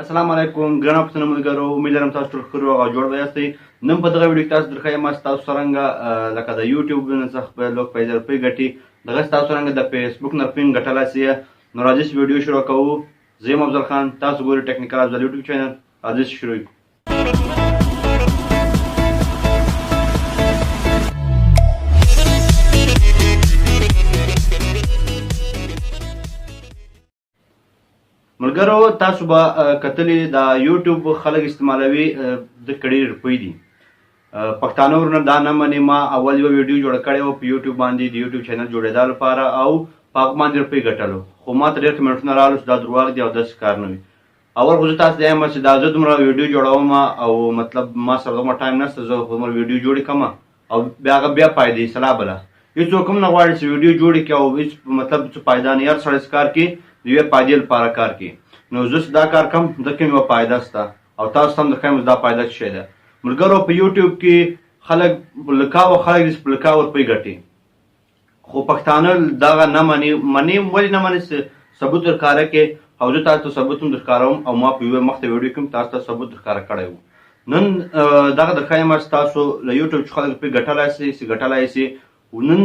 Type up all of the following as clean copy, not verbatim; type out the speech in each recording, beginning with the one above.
السلام علیکم ګرانو پښتنو ملګرو، امید لرم تاسو ټول ښه روغ او جوړ به یاستئ. نن په دغه ویډیو کې تاسو درښیم ستاسو څرنګه لکه د یوټیوب نه خپل لوګ پیسې روپۍ ګټي، دغه ستاسو څرنګه د فیسبوک نه روپۍ ګټلی سئ. نو راځئ چې ویډیو شروع کوو. زه یم افضل خان، تاسو ګورئ ټیکنیکل افضل یوټیوب چینل. راځئ چې شروع کړو. ملګرو، تاسو به کتلي د یوټیوب خلک استعمالوي د کړي روپۍ دي. پښتانه ورنه دا نه مني. ما اول یو ویډیو جوړ کړی و په یوټیوب باندې د یوټیوب چینل جوړېدا لپاره او په هغه باندې روپۍ ګټلو، خو ما ته ډېر کمنټونه راغلل چې دا دروغ دي او داسې کار نه وي. اول خو زه تاسو ته وایم چې دا زه دومره ویډیو جوړوم او مطلب ما سره دومره ټایم نشته، زه دومره ویډیو جوړې کړم او بیا فایدې سلا بله. هېڅوک هم نه غواړي چې ویډیو جوړې کړي او هېڅ مطلب څه فایده نه. هر سړی کار کوي د یوې فایدې لپاره کار کوي. نو زه دا کار کوم ځکه مې یوه فایده شته او تاسو ته هم درښیم دا فایده څه شی ده. ملګرو، په یوټیوب کې خلک لکاوه خلک دې په لکاوه روپۍ ګټي، خو پښتانه دغه نه مني. ولې نه مني؟ ثبوت درښکاره کې او زه تاسو ته ثبوت هم درښکاروم او ما په یوه مخته ویډیو کې هم تاسو ته ثبوت درښکاره کړی و. نن دغه درښیم چې تاسو له یوټیوب څخه خلک روپۍ ګټلی سي. نن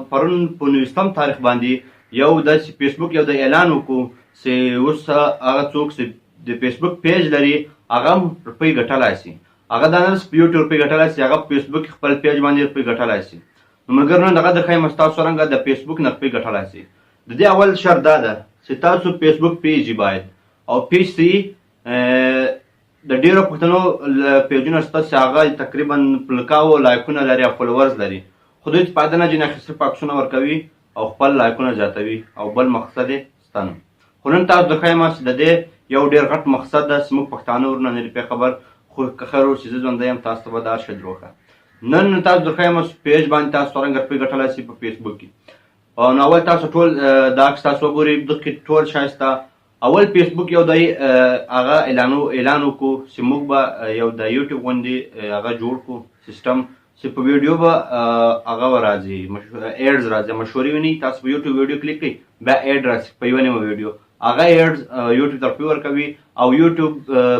پرون په 19 تاریخ باندې یو داسې فیسبوک یو د اعلان وکړو چې اوس هغه څوک چې د فیسبوک پیج لري هغه هم روپۍ ګټلی سي. هغه دا نه چې په یوټیوب روپۍ ګټلی سي، هغه په فیسبوک خپل پیج باندې روپۍ ګټلی سي. نو ملګرو، نن دغه درښیم چې تاسو څرنګه د فیسبوک نه روپۍ ګټلی سي. د دې اول شرط دا ده چې تاسو فیسبوک پیج باید او پیج سي. د ډېرو پښتنو پیجونه شته چې هغه تقریبا پلکاو لایکونه لري او فالوورز لري، خو دوی فایده نه جنې اخیستل په عکسونه ورکوي او خپل لایکونه زیاتوي او بل مقصد یې شته نه. خو نن تاسو درښیم چې د دې یو ډېر غټ مقصد ده چې موږ پښتانه ورنه نه دي پرې خبر، خو که خیر وو چې زه ژوندی یم تاسو ته به دا شی دروغه. نن تاسو درښیم چې پیج باندې تاسو څرنګه روپۍ ګټلی سي په فیسبوک کې. نو اول تاسو ټول دا عکس تاسو وګورئ، دغه کې ټول ښایسته. اول فیسبوک یو دی هغه اعلان وکړو چې موږ به یو د یوټیوب غوندې هغه جوړ کړو سیسټم چې په ویډیو به هغه راځي ایډز راځي. مشهوري ونی تاسو په یوټیوب ویډیو کلیک کړئ بیا ایډ راځي په یوه نیمه ویډیو، هغه ایډز یوټیوب ته روپۍ ورکوي او یوټیوب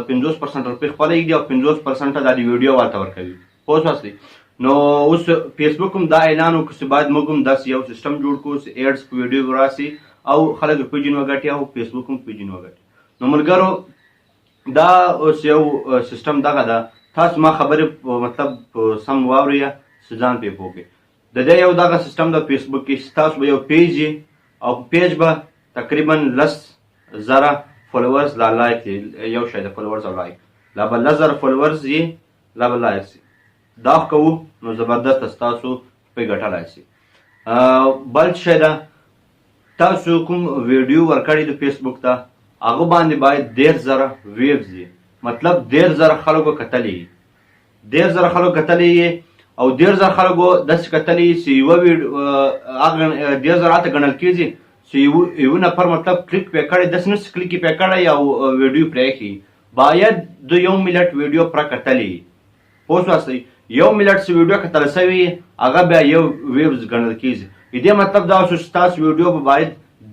50% روپۍ خپله ږدي او 50% دا د ویډیو والته ورکوي. پوه شوئ؟ نو اوس فیسبوک هم دا اعلان وکړو چې باید موږ هم داسې یو سیسټم جوړ کړو چې ایډز په ویډیو راسي او خلک روپۍ ځینې وګټي او فیسبوک هم روپۍ ځینې وګټي. نو ملګرو، دا اوس یو سیسټم دغه ده. تاسو ما خبرې مطلب سم واورئ چې ځان پرې پوه کړئ. د دې یو دغه سیسټم د فیسبوک کې تاسو به یو پیج او پیج به تقریبا 10,000 فالوورز لا لایک یو شی د فالوورز او لایک لا به 10,000 فالوورز یې لا به لایک سي. دا کوو نو زبردست تاسو روپۍ ګټلی سي. بل شی ده، تاسو کوم ویډیو ورکړی د فیسبوک ته هغه باندې باید 10,000 ویوز وي، مطلب 10,000 خلکو کتلی 10,000 خلکو کتلی او 10,000 خلکو داسې کتلی چې یوه ویډیو هغه 10,000 هلته ګڼل کېږي چې یو نفر مطلب کلیک پرې کړی، داسې نه چې کلیک یې پرې کړی او ویډیو پرې ایښي. باید د 1 منټ ویډیو پوره کتلی. پوه شوئ؟ 1 منټ چې ویډیو کتل سوي هغه بیا یو ویوز ګڼل کېږي. دې مطلب دا شو چې ستاسو ویډیو به باید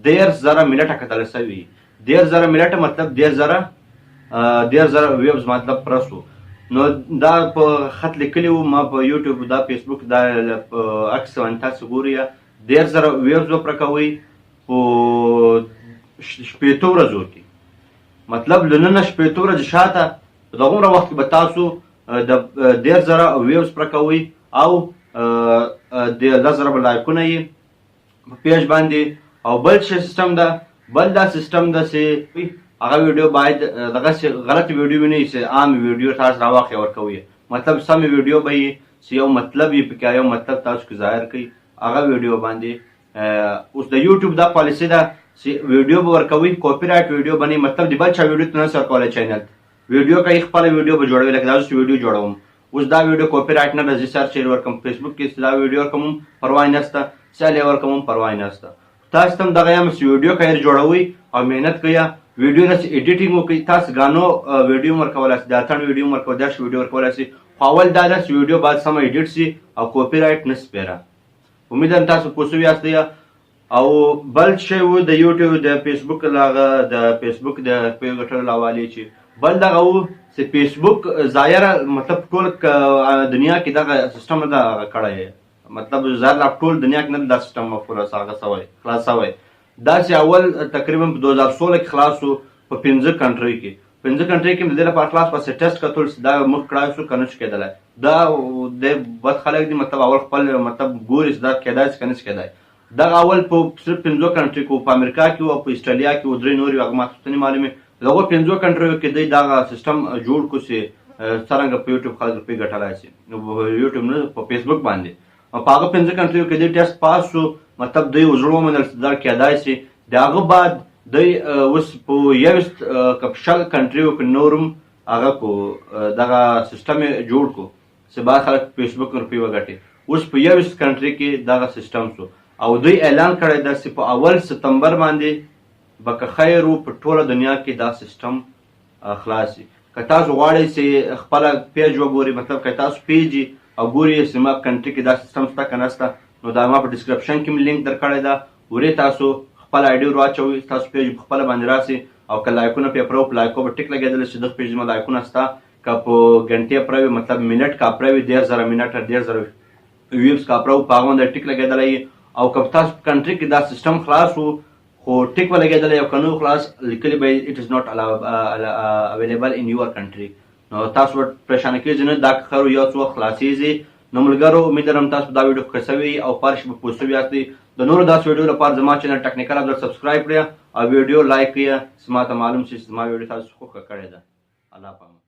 10,000 منټه کتل سوي. 10,000 منټه مطلب 10,000 ویوز مطلب پرسو. نو دا په خط لیکلی و ما په یوټیوب دا فیسبوک دا عکس باندې تاسو ګورئ 10,000 ویوز به پوره کوئ په 80 ورځو کې. مطلب له نن نه 80 ورځې شاته په دغومره وخت کې به تاسو د 10,000 ویوز پوره کوئ او 10,000 به لایکونه یې په پیج باندې. او بل څه سیسټم ده، بل دا سیسټم ده چې هغه ویډیو باید دغسې غلط ویډیو نه وي چې عام ویډیو تاسو راواخلئ ورکوئ. مطلب سمې ویډیو به وي چې یو مطلب یې پکې یو مطلب تاسو کې ظاهر کوي هغه ویډیو باندې. اوس د یوټیوب دا پالیسي ده چې ویډیو به ورکوئ کاپي رایټ ویډیو باندې، مطلب د بل چا ویډیو ته نه شي ورکولی چینل ویډیو کوي خپله ویډیو به جوړوي. لکه دا اوس ویډیو جوړوم، اوس دا ویډیو کاپي رایټ نه راځي، سرچ یې ورکړم فیسبوک کې دا ویډیو ورکړم هم پروا یې نشته، سیل یې ورکړم هم پروا یې نشته. تاسو ته هم دغه یم چې ویډیو که یې جوړوئ او محنت کوئ ویډیو داسې ایډیټینګ وکړئ. تاسو ګانو ویډیو هم ورکولی شئ، د اتڼ ویډیو هم ورکولی شئ، ویډیو ورکولی شئ، خو اول دا ده چې ویډیو باید سمه ایډیټ شي او کاپي رایټ نه سي پیره. امید لرم تاسو پوه شوي یاستئ. او بل شی و د یوټیوب د فیسبوک د فیسبوک د پیو ګټلو حوالې چې بل دغه و چې فیسبوک ظاهره مطلب ټول دنیا کې دغه سیستم نه ده کړی مطلب ظاهر ټول دنیا کې نه دا سیستم خلاص شوی دا چې اول تقریبا په 2016 کې خلاص و په 15 کنټري کې 15 کنټري کې د دې لپاره خلاص پسې ټیسټ کتل دا مخ کړای شو کنه چې کېدلی دا د بد خلک دي مطلب اول خپل مطلب ګوري دا کېدای چې کنه چې کېدای دغه اول په صرف 15 کنټري کې په امریکا کې او په استرالیا کې او درې نورې هغه ماته معلومې دغه 15 کنټریو کې دوی دغه سیستم جوړ کړو چې څرنګه په یوټیوب خلک روپۍ ګټلی شي نو یوټیوب نه په فیسبوک باندې په هغه 15 کنټریو کې دوی ټیسټ پاس شو مطلب دوی زړه ومنل چې دا کېدای شي د هغه بعد دوی اوس په 21 کپشل کنټریو کې نورم هغه کو دغه سیستم جوړ کړو چې بعض خلک فیسبوک روپۍ وګټي اوس په 21 کنټري کې دغه سیستم شو او دوی اعلان کړی ده چې په اول سپتمبر باندې به که خیر و په ټوله دنیا کې دا سیستم خلاص شي که تاسو غواړئ چې خپله پیج وګورئ مطلب که تاسو پیج او ګورئ چې زما کنټري کې دا سیستم شته که نه شته نو دا ما په ډسکرپشن کې مې لینک درکړی ده ورې تاسو خپل آی ډي ور واچوئ تاسو پیج په خپله باندې راسئ او که لایکونه پرې پرو په لایکو به ټیک لګېدلی چې دغه پیج زما لایکونه شته که په ګنټې پرې وي مطلب منټ کا پرې وي 10,000 منټ 10,000 ویوز کا پرو په هغه باندې ټیک لګېدلی او که تاسو کنټري کې دا سیستم خلاص وو خو ټیک به لګېدلی او که نه خلاص لیکلي به اټ از ناٹ اویلیبل ان یور کنټري نو تاسو به پریشانه کېږئ نه دا خیر یو څه وخت خلاصېږي نو ملګرو امید لرم تاسو دا ویډیو ښه شوي او فرش به پوه شوي یاستئ د نورو داسې ویډیو لپاره زما چینل ټکنیکل ابزر سبسکرایب کړئ او ویډیو لایک کړئ چې ما ته معلوم شي چې زما ویډیو تاسو خوښه کړې ده الله پاک